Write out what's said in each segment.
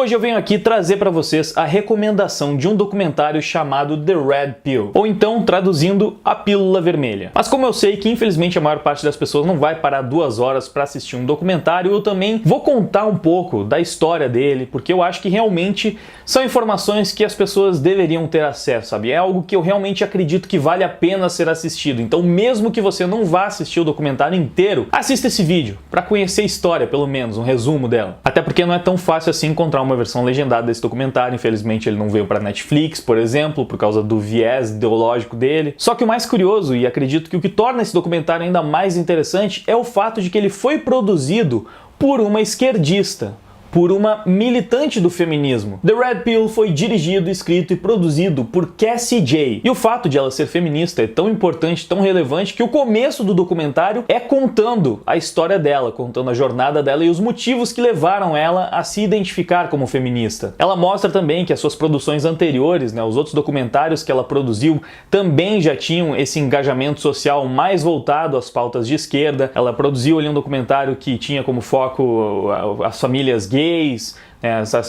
Hoje eu venho aqui trazer para vocês a recomendação de um documentário chamado The Red Pill, ou então, traduzindo, a Pílula Vermelha. Mas como eu sei que infelizmente a maior parte das pessoas não vai parar 2 horas para assistir um documentário, eu também vou contar um pouco da história dele, porque eu acho que realmente são informações que as pessoas deveriam ter acesso, sabe? É algo que eu realmente acredito que vale a pena ser assistido. Então, mesmo que você não vá assistir o documentário inteiro, assista esse vídeo para conhecer a história, pelo menos um resumo dela. Até porque não é tão fácil assim encontrar uma versão legendada desse documentário. Infelizmente ele não veio para Netflix, por exemplo, por causa do viés ideológico dele. Só que o mais curioso, e acredito que o que torna esse documentário ainda mais interessante, é o fato de que ele foi produzido por uma esquerdista, por uma militante do feminismo. The Red Pill foi dirigido, escrito e produzido por Cassie Jaye. E o fato de ela ser feminista é tão importante, tão relevante, que o começo do documentário é contando a história dela, contando a jornada dela e os motivos que levaram ela a se identificar como feminista. Ela mostra também que as suas produções anteriores, os outros documentários que ela produziu, também já tinham esse engajamento social mais voltado às pautas de esquerda. Ela produziu ali um documentário que tinha como foco as famílias gays,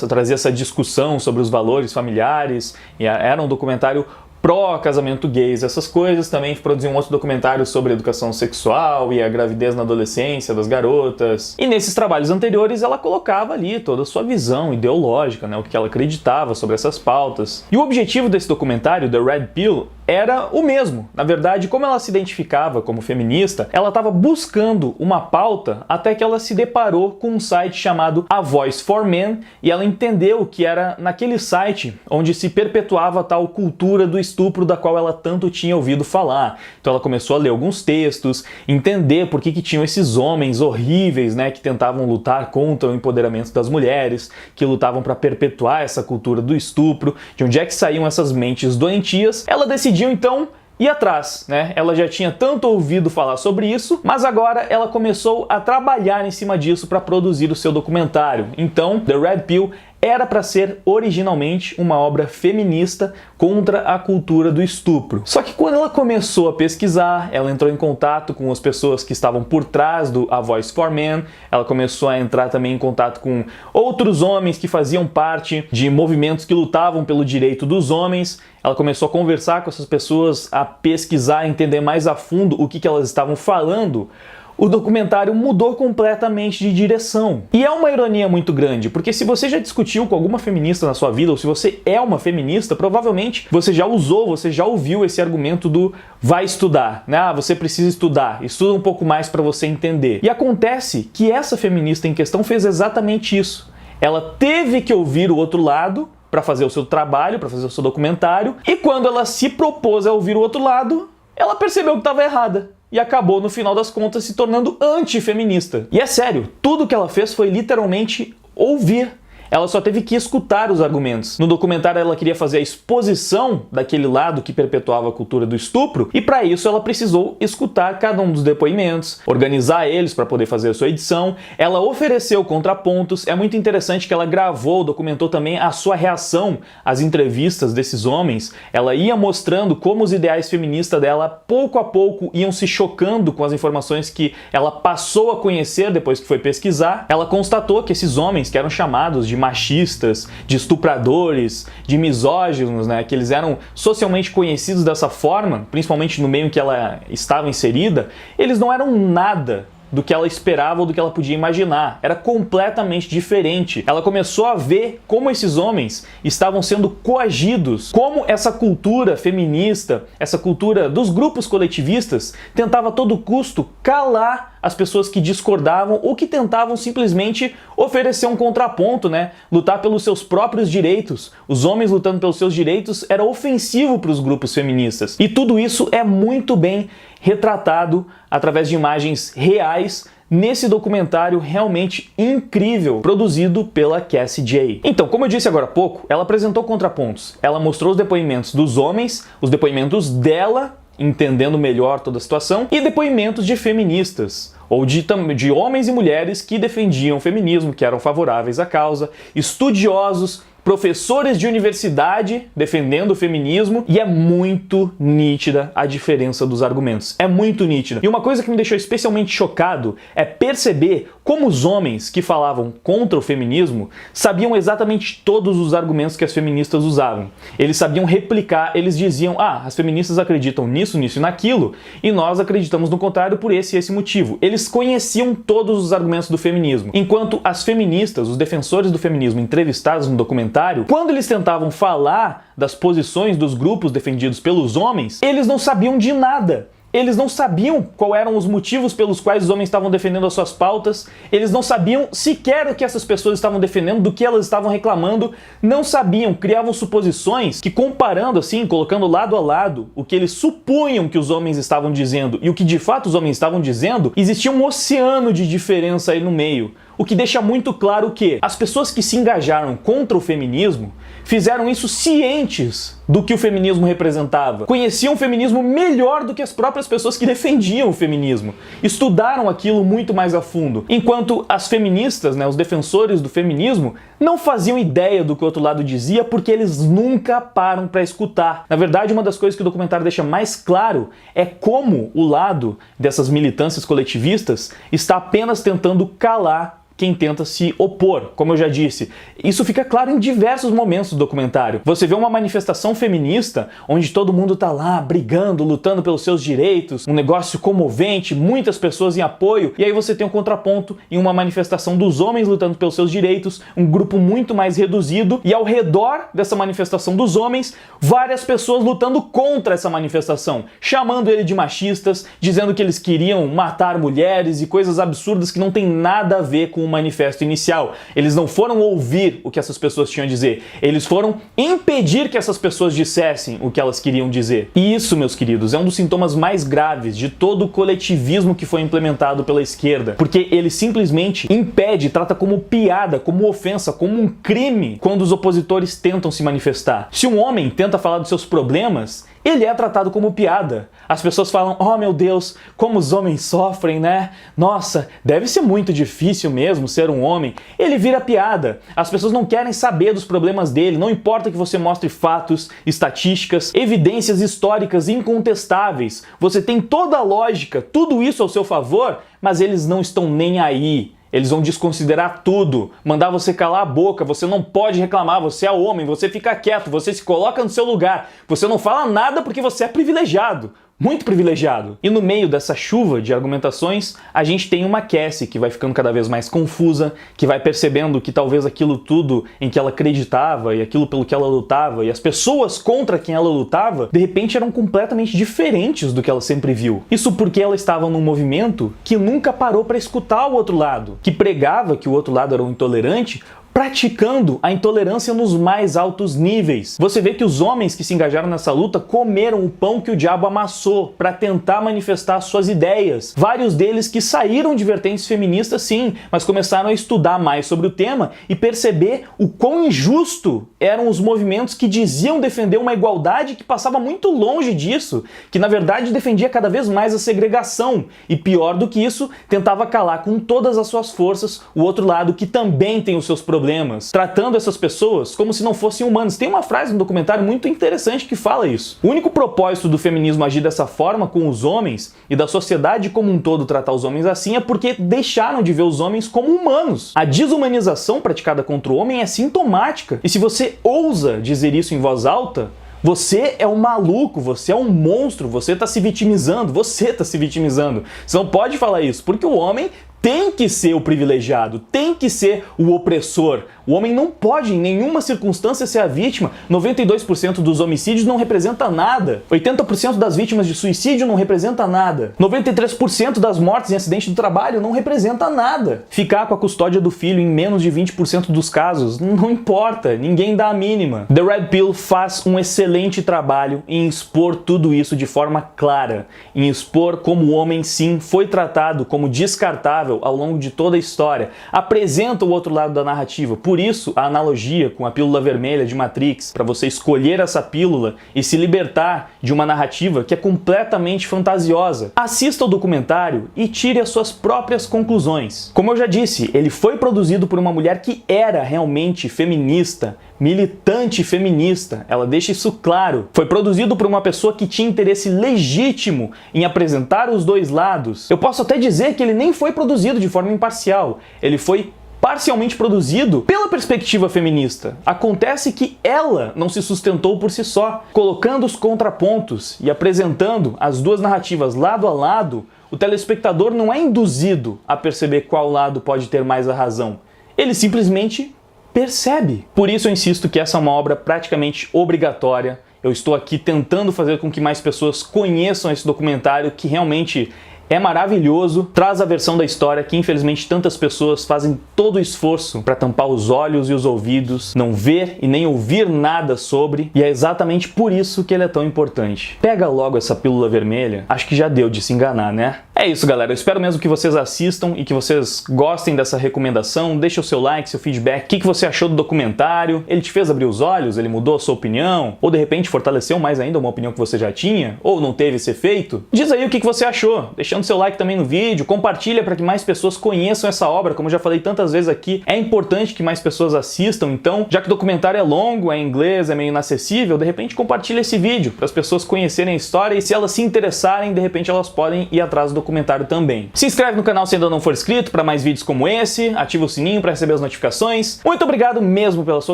trazia essa discussão sobre os valores familiares, e era um documentário pró-casamento gays, essas coisas. Também produziu um outro documentário sobre educação sexual e a gravidez na adolescência das garotas. E nesses trabalhos anteriores ela colocava ali toda a sua visão ideológica, o que ela acreditava sobre essas pautas. E o objetivo desse documentário, The Red Pill, era o mesmo. Na verdade, como ela se identificava como feminista, ela estava buscando uma pauta até que ela se deparou com um site chamado A Voice for Men, e ela entendeu que era naquele site onde se perpetuava a tal cultura do estupro da qual ela tanto tinha ouvido falar. Então ela começou a ler alguns textos, entender por que tinham esses homens horríveis, que tentavam lutar contra o empoderamento das mulheres, que lutavam para perpetuar essa cultura do estupro, de onde é que saíam essas mentes doentias. Ela decidiu então ir atrás, Ela já tinha tanto ouvido falar sobre isso, mas agora ela começou a trabalhar em cima disso para produzir o seu documentário. Então, The Red Pill era para ser originalmente uma obra feminista contra a cultura do estupro. Só que quando ela começou a pesquisar, ela entrou em contato com as pessoas que estavam por trás do A Voice for Men, ela começou a entrar também em contato com outros homens que faziam parte de movimentos que lutavam pelo direito dos homens. Ela começou a conversar com essas pessoas, a pesquisar, a entender mais a fundo o que elas estavam falando. O documentário mudou completamente de direção. E é uma ironia muito grande, porque se você já discutiu com alguma feminista na sua vida, ou se você é uma feminista, provavelmente você já usou, você já ouviu esse argumento do vai estudar, você precisa estudar, estuda um pouco mais para você entender. E acontece que essa feminista em questão fez exatamente isso. Ela teve que ouvir o outro lado para fazer o seu trabalho, para fazer o seu documentário, e quando ela se propôs a ouvir o outro lado, ela percebeu que estava errada. E acabou, no final das contas, se tornando antifeminista. E é sério, tudo que ela fez foi literalmente ouvir. Ela só teve que escutar os argumentos. No documentário ela queria fazer a exposição daquele lado que perpetuava a cultura do estupro, e para isso ela precisou escutar cada um dos depoimentos, organizar eles para poder fazer a sua edição. Ela ofereceu contrapontos. É muito interessante que ela gravou, documentou também a sua reação às entrevistas desses homens. Ela ia mostrando como os ideais feministas dela, pouco a pouco, iam se chocando com as informações que ela passou a conhecer depois que foi pesquisar. Ela constatou que esses homens, que eram chamados de machistas, de estupradores, de misóginos, que eles eram socialmente conhecidos dessa forma, principalmente no meio em que ela estava inserida, eles não eram nada do que ela esperava ou do que ela podia imaginar. Era completamente diferente. Ela começou a ver como esses homens estavam sendo coagidos, como essa cultura feminista, essa cultura dos grupos coletivistas, tentava a todo custo calar as pessoas que discordavam ou que tentavam simplesmente oferecer um contraponto, lutar pelos seus próprios direitos. Os homens lutando pelos seus direitos era ofensivo para os grupos feministas. E tudo isso é muito bem retratado através de imagens reais nesse documentário realmente incrível, produzido pela Cassie Jaye. Então, como eu disse agora há pouco, ela apresentou contrapontos. Ela mostrou os depoimentos dos homens, os depoimentos dela, entendendo melhor toda a situação, e depoimentos de feministas, ou de homens e mulheres que defendiam o feminismo, que eram favoráveis à causa, estudiosos, professores de universidade defendendo o feminismo, e é muito nítida a diferença dos argumentos. É muito nítida. E uma coisa que me deixou especialmente chocado é perceber como os homens que falavam contra o feminismo sabiam exatamente todos os argumentos que as feministas usavam. Eles sabiam replicar, eles diziam: ah, as feministas acreditam nisso, nisso e naquilo, e nós acreditamos no contrário por esse e esse motivo. Eles conheciam todos os argumentos do feminismo. Enquanto as feministas, os defensores do feminismo entrevistados no documentário, quando eles tentavam falar das posições dos grupos defendidos pelos homens, eles não sabiam de nada. Eles não sabiam quais eram os motivos pelos quais os homens estavam defendendo as suas pautas, eles não sabiam sequer o que essas pessoas estavam defendendo, do que elas estavam reclamando, não sabiam, criavam suposições que, comparando assim, colocando lado a lado o que eles supunham que os homens estavam dizendo e o que de fato os homens estavam dizendo, existia um oceano de diferença aí no meio. O que deixa muito claro que as pessoas que se engajaram contra o feminismo fizeram isso cientes do que o feminismo representava. Conheciam o feminismo melhor do que as próprias pessoas que defendiam o feminismo. Estudaram aquilo muito mais a fundo. Enquanto as feministas, os defensores do feminismo, não faziam ideia do que o outro lado dizia porque eles nunca param para escutar. Na verdade, uma das coisas que o documentário deixa mais claro é como o lado dessas militâncias coletivistas está apenas tentando calar quem tenta se opor, como eu já disse. Isso fica claro em diversos momentos do documentário. Você vê uma manifestação feminista onde todo mundo tá lá brigando, lutando pelos seus direitos, um negócio comovente, muitas pessoas em apoio, e aí você tem um contraponto em uma manifestação dos homens lutando pelos seus direitos, um grupo muito mais reduzido, e ao redor dessa manifestação dos homens, várias pessoas lutando contra essa manifestação, chamando ele de machistas, dizendo que eles queriam matar mulheres e coisas absurdas que não tem nada a ver com o manifesto inicial. Eles não foram ouvir o que essas pessoas tinham a dizer, eles foram impedir que essas pessoas dissessem o que elas queriam dizer. E isso, meus queridos, é um dos sintomas mais graves de todo o coletivismo que foi implementado pela esquerda, porque ele simplesmente impede, trata como piada, como ofensa, como um crime quando os opositores tentam se manifestar. Se um homem tenta falar dos seus problemas, ele é tratado como piada. As pessoas falam: oh meu Deus, como os homens sofrem, né? Nossa, deve ser muito difícil mesmo ser um homem. Ele vira piada. As pessoas não querem saber dos problemas dele, não importa que você mostre fatos, estatísticas, evidências históricas incontestáveis. Você tem toda a lógica, tudo isso ao seu favor, mas eles não estão nem aí. Eles vão desconsiderar tudo, mandar você calar a boca, você não pode reclamar, você é homem, você fica quieto, você se coloca no seu lugar, você não fala nada porque você é privilegiado. Muito privilegiado. E no meio dessa chuva de argumentações, a gente tem uma Cassie que vai ficando cada vez mais confusa, que vai percebendo que talvez aquilo tudo em que ela acreditava e aquilo pelo que ela lutava e as pessoas contra quem ela lutava, de repente eram completamente diferentes do que ela sempre viu. Isso porque ela estava num movimento que nunca parou para escutar o outro lado, que pregava que o outro lado era um intolerante, praticando a intolerância nos mais altos níveis. Você vê que os homens que se engajaram nessa luta comeram o pão que o diabo amassou para tentar manifestar suas ideias. Vários deles que saíram de vertentes feministas, sim, mas começaram a estudar mais sobre o tema e perceber o quão injusto eram os movimentos que diziam defender uma igualdade que passava muito longe disso, que na verdade defendia cada vez mais a segregação e, pior do que isso, tentava calar com todas as suas forças o outro lado que também tem os seus problemas, tratando essas pessoas como se não fossem humanos. Tem uma frase no documentário muito interessante que fala isso. O único propósito do feminismo agir dessa forma com os homens e da sociedade como um todo tratar os homens assim é porque deixaram de ver os homens como humanos. A desumanização praticada contra o homem é sintomática. E se você ousa dizer isso em voz alta, você é um maluco, você é um monstro, você está se vitimizando, você não pode falar isso, porque o homem tem que ser o privilegiado, tem que ser o opressor. O homem não pode em nenhuma circunstância ser a vítima. 92% dos homicídios não representa nada. 80% das vítimas de suicídio não representa nada. 93% das mortes em acidente do trabalho não representa nada. Ficar com a custódia do filho em menos de 20% dos casos não importa, ninguém dá a mínima. The Red Pill faz um excelente trabalho em expor tudo isso de forma clara, em expor como o homem sim foi tratado como descartável, inevitável ao longo de toda a história, apresenta o outro lado da narrativa. Por isso, a analogia com a pílula vermelha de Matrix, para você escolher essa pílula e se libertar de uma narrativa que é completamente fantasiosa. Assista ao documentário e tire as suas próprias conclusões. Como eu já disse, ele foi produzido por uma mulher que era realmente feminista, militante feminista, ela deixa isso claro. Foi produzido por uma pessoa que tinha interesse legítimo em apresentar os dois lados. Eu posso até dizer que ele nem foi produzido de forma imparcial, ele foi parcialmente produzido pela perspectiva feminista. Acontece que ela não se sustentou por si só. Colocando os contrapontos e apresentando as duas narrativas lado a lado, o telespectador não é induzido a perceber qual lado pode ter mais a razão. Ele simplesmente percebe. Por isso eu insisto que essa é uma obra praticamente obrigatória. Eu estou aqui tentando fazer com que mais pessoas conheçam esse documentário que realmente é maravilhoso, traz a versão da história que infelizmente tantas pessoas fazem todo o esforço para tampar os olhos e os ouvidos, não ver e nem ouvir nada sobre, e é exatamente por isso que ele é tão importante. Pega logo essa pílula vermelha, acho que já deu de se enganar, né? É isso, galera, eu espero mesmo que vocês assistam e que vocês gostem dessa recomendação. Deixa o seu like, seu feedback, o que você achou do documentário, ele te fez abrir os olhos, ele mudou a sua opinião, ou de repente fortaleceu mais ainda uma opinião que você já tinha, ou não teve esse efeito? Diz aí o que você achou, deixando seu like também no vídeo, compartilha para que mais pessoas conheçam essa obra. Como eu já falei tantas vezes aqui, é importante que mais pessoas assistam, então, já que o documentário é longo, é em inglês, é meio inacessível, de repente compartilha esse vídeo para as pessoas conhecerem a história e se elas se interessarem, de repente elas podem ir atrás do documentário também. Se inscreve no canal se ainda não for inscrito para mais vídeos como esse, ativa o sininho para receber as notificações. Muito obrigado mesmo pela sua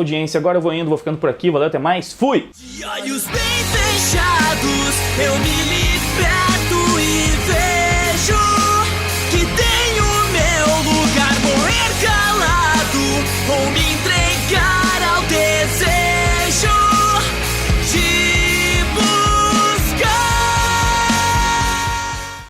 audiência, agora eu vou indo, vou ficando por aqui, valeu, até mais, fui! De olhos bem fechados, eu me liberto e vejo que tenho meu lugar, morrer calado ou me